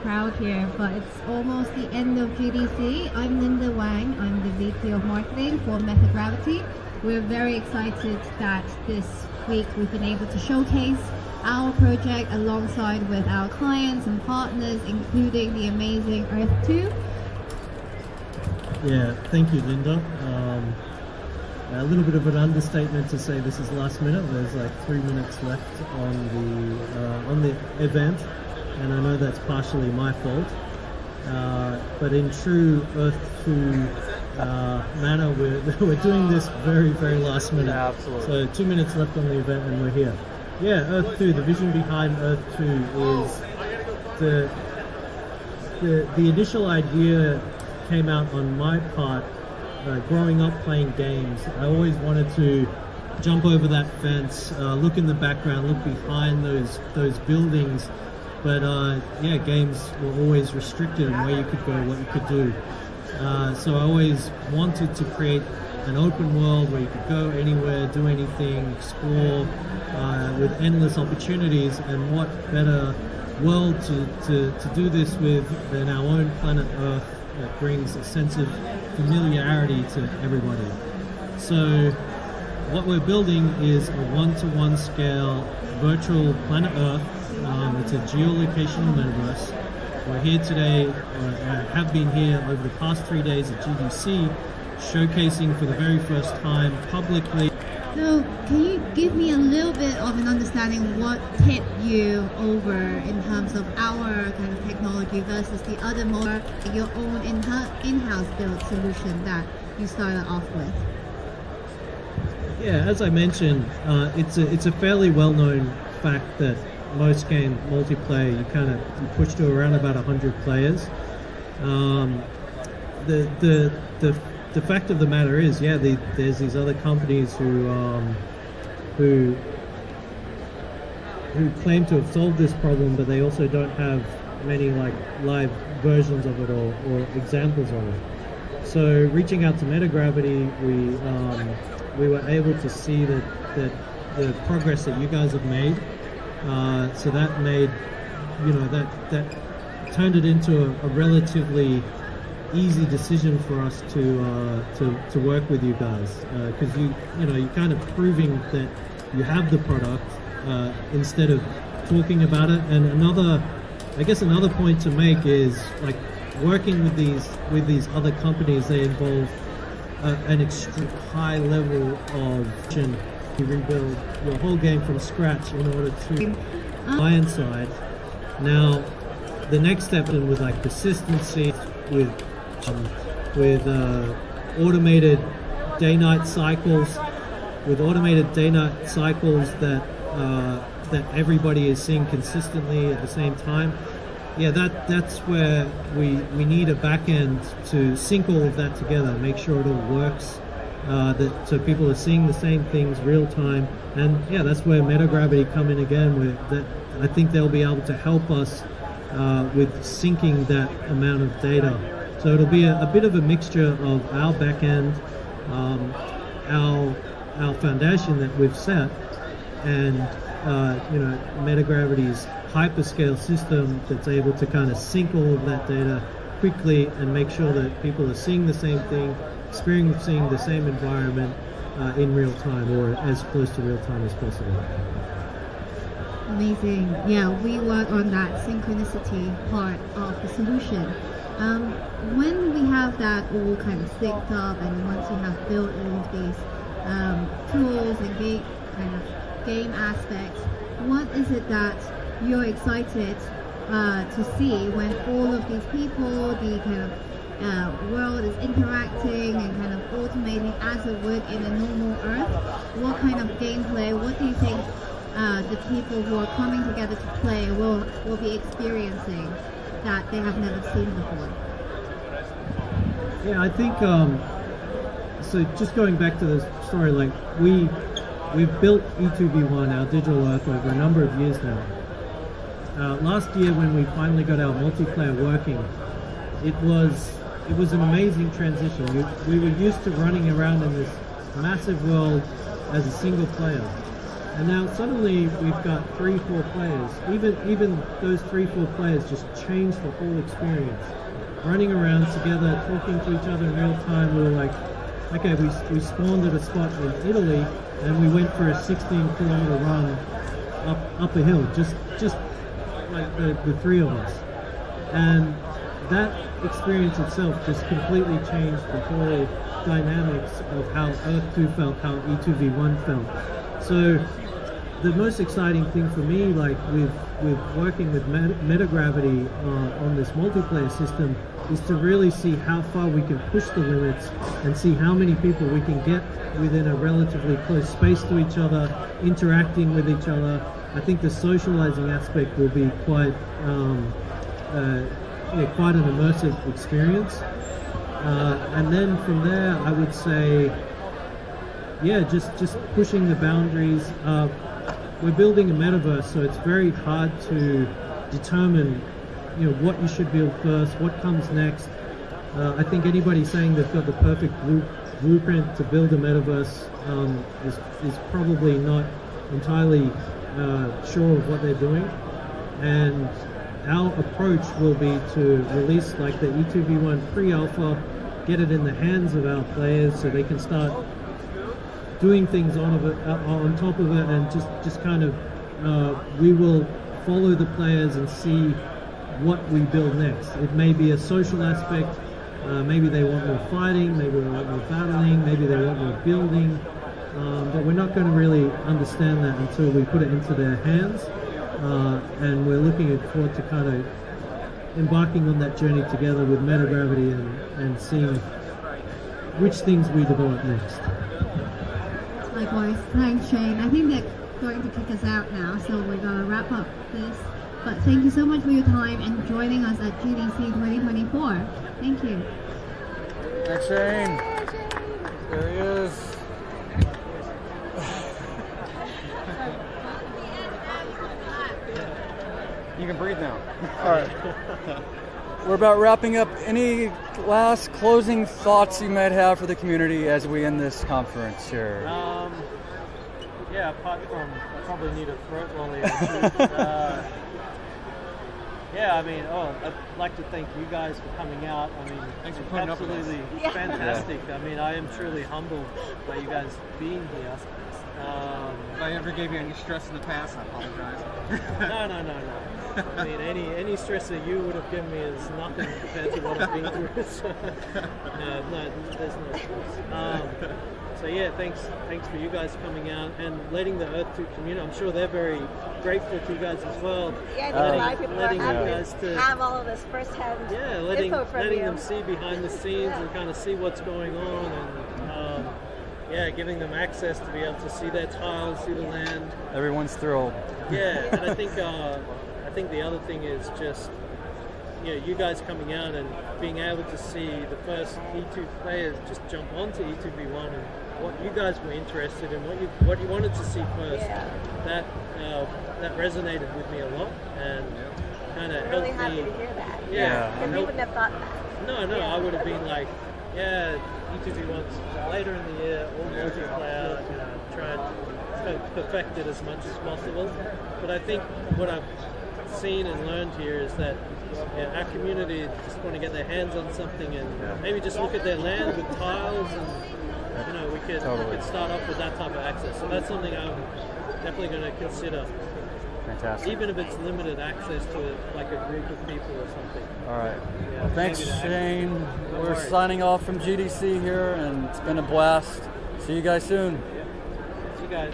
crowd here, but it's almost the end of GDC. I'm Linda Wang. I'm the VP of Marketing for MetaGravity. We're very excited that this week we've been able to showcase our project alongside with our clients and partners, including the amazing Earth2. Yeah, thank you, Linda. A little bit of an understatement to say this is last minute. There's like 3 minutes left on the event, and I know that's partially my fault. But in true Earth2 manner, we're doing this very, very last minute. Yeah, absolutely. So 2 minutes left on the event, and we're here. Yeah, Earth2. The vision behind Earth2 is the initial idea came out on my part. Growing up playing games, I always wanted to jump over that fence, look in the background, look behind those buildings. But yeah, games were always restricted in where you could go, what you could do. So I always wanted to create an open world where you could go anywhere, do anything, explore with endless opportunities. And what better world to do this with than our own planet Earth, that brings a sense of familiarity to everybody. So what we're building is a one-to-one scale virtual planet Earth. It's a geolocational metaverse. We're here today, have been here over the past 3 days at GDC, showcasing for the very first time publicly. So can you give me a little bit of an understanding what tipped you over in terms of our kind of technology versus the other more your own in-house built solution that you started off with? Yeah, as I mentioned, it's a fairly well-known fact that most game multiplayer you push to around about 100 players. The fact of the matter is, yeah, there's these other companies who claim to have solved this problem, but they also don't have many like live versions of it or examples of it. So reaching out to MetaGravity, we were able to see that the progress that you guys have made. So that made, that turned it into a relatively easy decision for us to work with you guys, because you're kind of proving that you have the product instead of talking about it. And another point to make is like working with these other companies. They involve an extreme high level of to rebuild your whole game from scratch in order to client side. Now the next step in with like persistency, with automated day-night cycles, that everybody is seeing consistently at the same time. Yeah, that's where we need a back end to sync all of that together, make sure it all works, so people are seeing the same things real time. And yeah, that's where MetaGravity come in again. I think they'll be able to help us with syncing that amount of data. So it'll be a bit of a mixture of our back end, our foundation that we've set, and MetaGravity's hyperscale system that's able to kind of sync all of that data quickly and make sure that people are seeing the same thing, experiencing the same environment in real time, or as close to real time as possible. Amazing. Yeah, we work on that synchronicity part of the solution. When we have that all kind of synced up, and once you have built all of these tools and game aspects, what is it that you're excited to see when all of these people, the kind of world is interacting and kind of automating as it would in a normal Earth? What kind of gameplay, what do you think the people who are coming together to play will be experiencing that they have never seen before? Yeah, I think so. Just going back to the story, like we've built E2v1, our digital Earth, over a number of years now. Last year, when we finally got our multiplayer working, it was an amazing transition. We were used to running around in this massive world as a single player, And now suddenly we've got 3-4 players. Even those 3-4 players just changed the whole experience. Running around together, talking to each other in real time. We were like, okay, we spawned at a spot in Italy, and we went for a 16-kilometer run up a hill, just like the three of us. And that experience itself just completely changed the whole dynamics of how Earth2 felt, how E2v1 felt. So the most exciting thing for me, like with working with MetaGravity on this multiplayer system, is to really see how far we can push the limits and see how many people we can get within a relatively close space to each other, interacting with each other. I think the socializing aspect will be quite quite an immersive experience. And then from there, I would say, yeah, just pushing the boundaries. We're building a metaverse, so it's very hard to determine, what you should build first, what comes next. I think anybody saying they've got the perfect blueprint to build a metaverse is probably not entirely sure of what they're doing. And our approach will be to release like the E2v1 pre-alpha, get it in the hands of our players so they can start doing things on top of it, and just kind of we will follow the players and see what we build next. It may be a social aspect, maybe they want more fighting, maybe they want more battling, maybe they want more building, but we're not going to really understand that until we put it into their hands, and we're looking forward to kind of embarking on that journey together with MetaGravity and seeing which things we develop next. Likewise, thanks Shane. I think they're going to kick us out now, so we're going to wrap up this. But thank you so much for your time and joining us at GDC 2024. Thank you. Thanks, Shane. There he is. You can breathe now. All right. We're about wrapping up. Any last closing thoughts you might have for the community as we end this conference here? Yeah, apart from I probably need a throat lolly or two. Yeah, I mean, I'd like to thank you guys for coming out. I mean, thanks for putting up with us. Absolutely fantastic. Yeah. I mean, I am truly humbled by you guys being here. If I ever gave you any stress in the past, I apologize. No. I mean, any stress that you would have given me is nothing compared to what I've been through. So, no, there's no stress. So yeah, thanks for you guys coming out and letting the Earth2 community. I'm sure they're very grateful to you guys as well. Yeah, I think a lot of people are happy to have all of this firsthand info from letting you. them see behind the scenes and kind of see what's going on, and giving them access to be able to see their tiles, see the land. Everyone's thrilled. Yeah, and I think the other thing is just you guys coming out and being able to see the first E2 players just jump onto E2v1 and what you guys were interested in, what you wanted to see first. Yeah. That resonated with me a lot and kind of helped me. Really happy to hear that. Yeah, because we wouldn't have thought that. No, I would have been like, E2v1's later in the year, all multiplayer, try and perfect it as much as possible. But I think what I've seen and learned here is that our community just want to get their hands on something and maybe just look at their land with tiles, and we could start off with that type of access. So that's something I'm definitely going to consider. Fantastic. Even if it's limited access to like a group of people or something. All right. Well, thanks, Shane. We're signing off from GDC here, and it's been a blast. See you guys soon. See you guys.